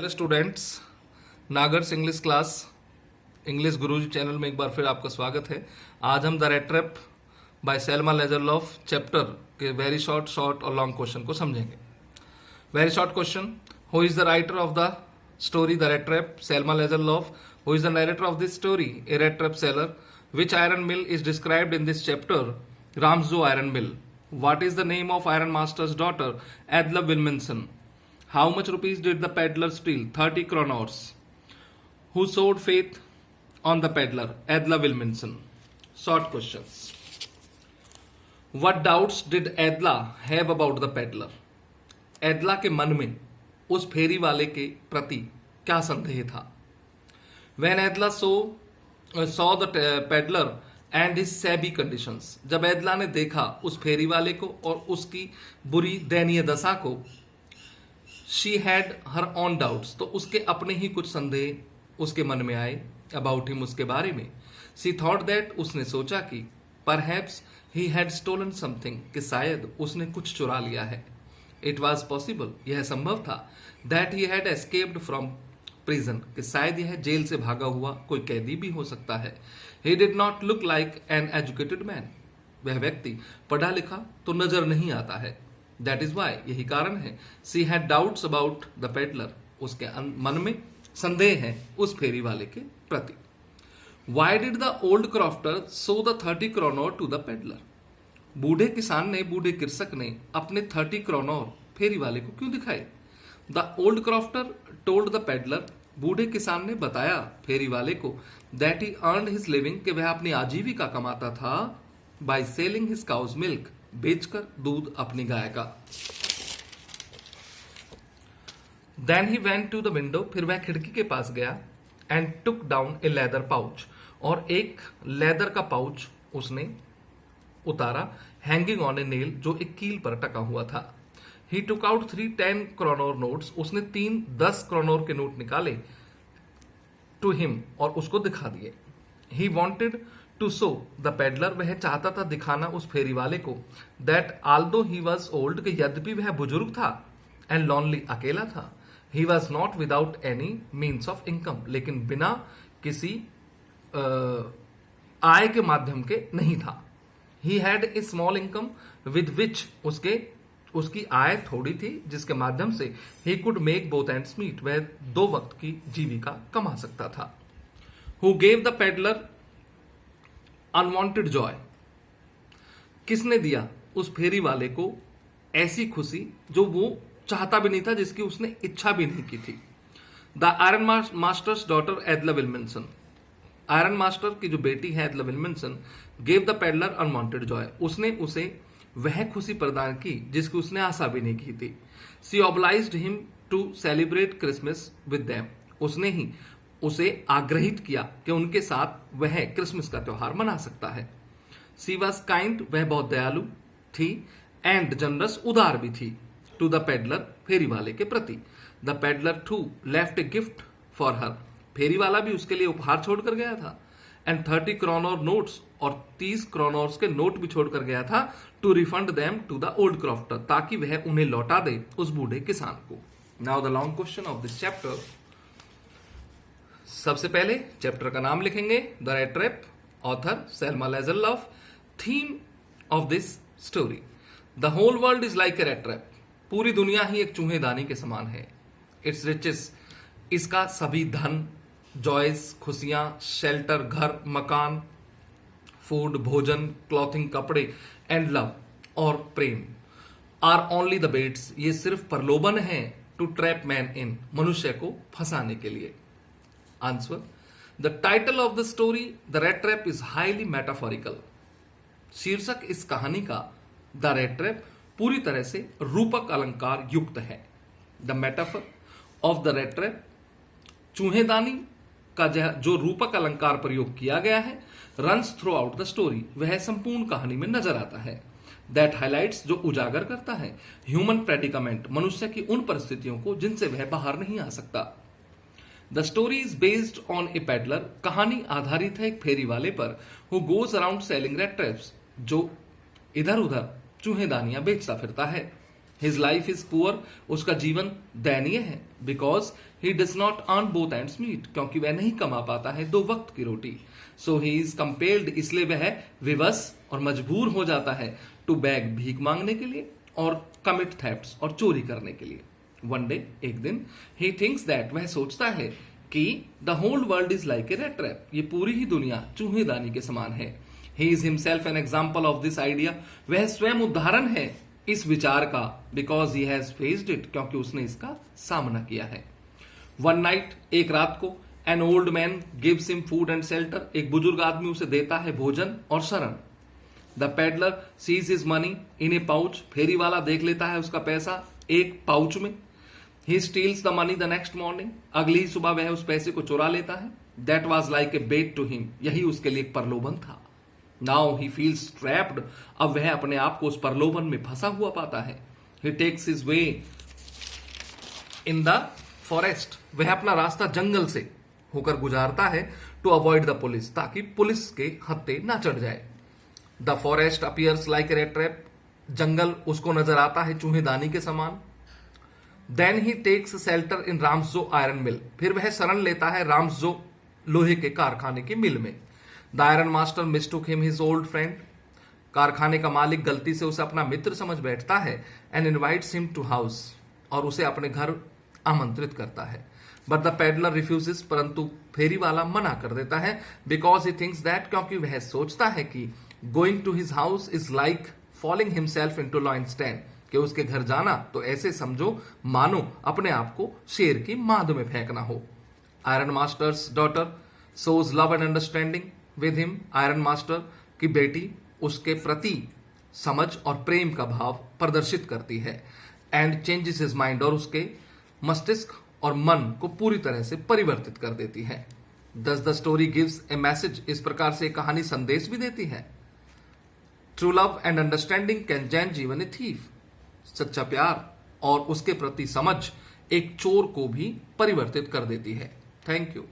Students, Nagar's English class English Guruji channel में एक बार फिर आपका स्वागत है। आज हम the rat trap by Selma Lagerlof chapter के वेरी शॉर्ट और लॉन्ग क्वेश्चन को समझेंगे। Very short question, who is the writer of the story the rat trap? Selma Lagerlof. Who is the narrator of this story? A rat trap seller. Which iron mill is described in this chapter? Ramsjo iron mill. What is the name of Iron Master's daughter? Adela Wilminson. How much rupees did the peddler steal? 30 kronors. Who sowed faith on the peddler? Adela Wilminson. Short questions. What doubts did Adela have about the peddler? Adela के मन में उस फेरी वाले के प्रति क्या संदेह था? When Adela saw the peddler and his SEBI conditions, जब एदला ने देखा उस फेरी वाले को और उसकी बुरी दयनीय दशा को, she had her on doubts, तो उसके अपने ही कुछ संदेह उसके मन में आए अबाउट हिम, उसके बारे में। शी थॉट दैट, उसने सोचा कि perhaps he had stolen something, कि शायद उसने कुछ चुरा लिया है। इट वॉज पॉसिबल, यह संभव था, that he had escaped from prison, कि शायद यह जेल से भागा हुआ कोई कैदी भी हो सकता है। He did not look like an educated man. वह व्यक्ति पढ़ा लिखा तो नजर नहीं आता है। That is why, यही कारण है, she had doubts about the peddler. उसके मन में संदेह है उस फेरी वाले के प्रति। Why did the old crofter show the 30 kronor to the peddler? बूढ़े किसान ने, बूढ़े कृषक ने अपने 30 kronor फेरी वाले को क्यों दिखाए? The old crofter told the peddler, बूढ़े किसान ने बताया फेरी वाले को, that he earned his living, कि वह अपनी आजीविका कमाता था, by selling his cow's milk, बेचकर दूध अपनी गाय का। Then he went to the window, फिर वह खिड़की के पास गया, and took down a leather pouch, और एक लेदर का पाउच उसने उतारा, हैंगिंग ऑन ए नेल, जो एक कील पर टका हुआ था। He took out 3 10 kronor notes, उसने 3 10 kronor के नोट निकाले, to him, और उसको दिखा दिए। He wanted to show the peddler, वह चाहता था दिखाना उस फेरी वाले को, that although he was old, कि यद्यपि वह बुजुर्ग था, and lonely, अकेला था, he was not without any means of income, लेकिन बिना किसी आय के माध्यम के नहीं था। He had a small income with which, उसकी आय थोड़ी थी जिसके माध्यम से he could make both ends meet, वह 2 वक्त की जीविका कमा सकता था। Who gave the peddler unwanted joy? किसने दिया उस फेरी वाले को ऐसी खुशी जो वो चाहता भी नहीं था, जिसकी उसने इच्छा भी नहीं की थी? The Iron Master's daughter Adela Wilminson, iron master की जो बेटी है एडला विल्मिंसन, gave the peddler unwanted joy, उसने उसे वह खुशी प्रदान की जिसकी उसने आशा भी नहीं की थी। She obliged him to celebrate Christmas with them, उसने ही उसे आग्रहित किया कि उनके साथ वह क्रिसमस का त्योहार मना सकता है। She was kind, वह बहुत दयालु थी, and generous, उदार भी थी, to the peddler, फेरी वाले के प्रति। The peddler too left a gift for her, फेरी वाला भी उसके लिए उपहार छोड़कर गया था, एंड 30 kronor नोट्स, और 30 kronors के नोट भी छोड़कर गया था, to refund them to the old crofter, ताकि वह उन्हें लौटा दे उस बूढ़े किसान को। Now the long question of this chapter. सबसे पहले चैप्टर का नाम लिखेंगे, the rat trap, author Selma Lagerlof, theme of this story, the whole world is like a rat trap, पूरी दुनिया ही एक चूहेदानी के समान है। इट्स रिचेस, इसका सभी धन, जॉयस, खुशियां, शेल्टर, घर, मकान, फूड, भोजन, क्लॉथिंग, कपड़े, एंड लव, और प्रेम, आर ओनली द बेट्स, ये सिर्फ प्रलोभन है, टू ट्रैप मैन इन, मनुष्य को फंसाने के लिए। Answer, the title of the story the rat trap is highly metaphorical, शीर्षक इस कहानी का द रेड ट्रैप पूरी तरह से रूपक अलंकार युक्त है। The metaphor of the rat trap, चूहेदानी का जो रूपक अलंकार प्रयोग किया गया है, runs throughout the story, वह संपूर्ण कहानी में नजर आता है। दैट हाईलाइट्स, जो उजागर करता है, ह्यूमन प्रेडिकामेंट, मनुष्य की उन परिस्थितियों को जिनसे वह बाहर नहीं आ सकता। The story is based on A peddler, कहानी आधारित है एक फेरी वाले पर, who goes around selling red traps, जो इधर उधर चूहेदानियां बेचता फिरता है। हिज लाइफ इज पुअर, उसका जीवन दयनीय है, because he does not earn both ends meet, क्योंकि वह नहीं कमा पाता है दो वक्त की रोटी। सो ही इज कंपेल्ड, इसलिए वह विवश और मजबूर हो जाता है टू बैग, भीख मांगने के लिए, और कमिट थेफ्ट्स, और चोरी करने के लिए। वन डे, एक दिन, ही थिंक्स दैट, वह सोचता है कि the whole world is like a rat trap, ये पूरी ही दुनिया चूहेदानी के समान है। He is himself an example of this idea, वह स्वयं उदाहरण है इस विचार का, because he has faced it, क्योंकि उसने इसका सामना किया है। वन नाइट, एक रात को, an old man gives him food and shelter, एक बुजुर्ग आदमी उसे देता है भोजन और शरण। The peddler sees his money in a pouch, फेरी वाला देख लेता है उसका पैसा एक पाउच में। He steals the money the next morning, अगली ही सुबह वह उस पैसे को चुरा लेता है। That was like a bait to him, यही उसके लिए एक प्रलोभन था। नाउ ही फील्स ट्रैप्ड, अब वह अपने आप को उस प्रलोभन में फंसा हुआ पाता है। He takes his way in the forest, वह अपना रास्ता जंगल से होकर गुजारता है, टू अवॉइड द पुलिस, ताकि पुलिस के हत्थे ना चढ़ जाए। The forest appears like a rat trap, जंगल उसको नजर आता है चूहेदानी के समान। Then he takes shelter in Ramsjo iron mill, फिर वह शरण लेता है राम्सजो लोहे के कारखाने की मिल में। The iron master mistook him his old friend, कारखाने का मालिक गलती से उसे अपना मित्र समझ बैठता है। And invites him to house, और उसे अपने घर आमंत्रित करता है। बट द पेडलर रिफ्यूजेस, परंतु फेरी वाला मना कर देता है, बिकॉज ही थिंक्स दैट, क्योंकि वह सोचता है कि going to his house is like falling himself into lion's den, कि उसके घर जाना तो ऐसे समझो मानो अपने आप को शेर की मांद में फेंकना हो। Iron masters daughter shows love and understanding with him, iron master की बेटी उसके प्रति समझ और प्रेम का भाव प्रदर्शित करती है। एंड चेंजेस हिज माइंड, और उसके मस्तिष्क और मन को पूरी तरह से परिवर्तित कर देती है। दस the story gives A message, इस प्रकार से कहानी संदेश भी देती है। True love and understanding can change even a thief, सच्चा प्यार और उसके प्रति समझ एक चोर को भी परिवर्तित कर देती है। Thank you.